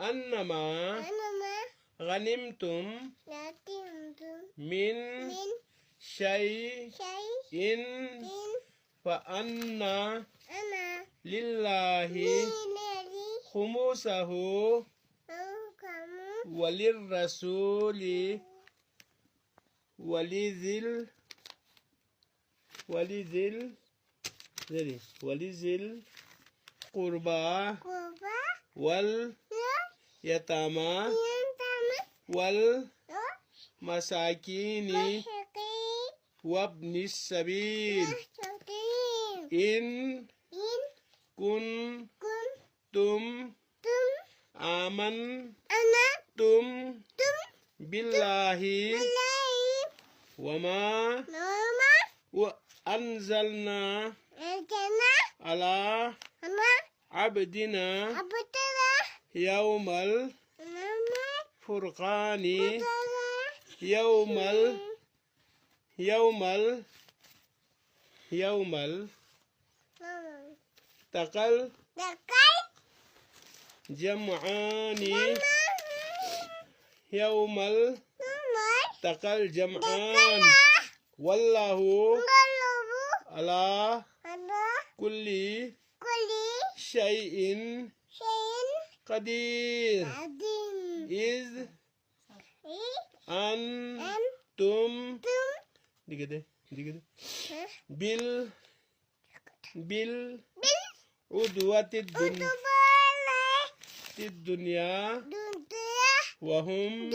أنما غنمتم من شيء فأن لله خمسه وللرسول ولذي القربى واليتامى والمساكين وابن السبيل إن كنتم آمنتم بالله وما أنزلنا على عبدنا يوم الفرقان يوم التقى الجمعان يوم التقى الجمعان والله على كل شيء قدير إذ أنتم بالعدوة الدنيا وهم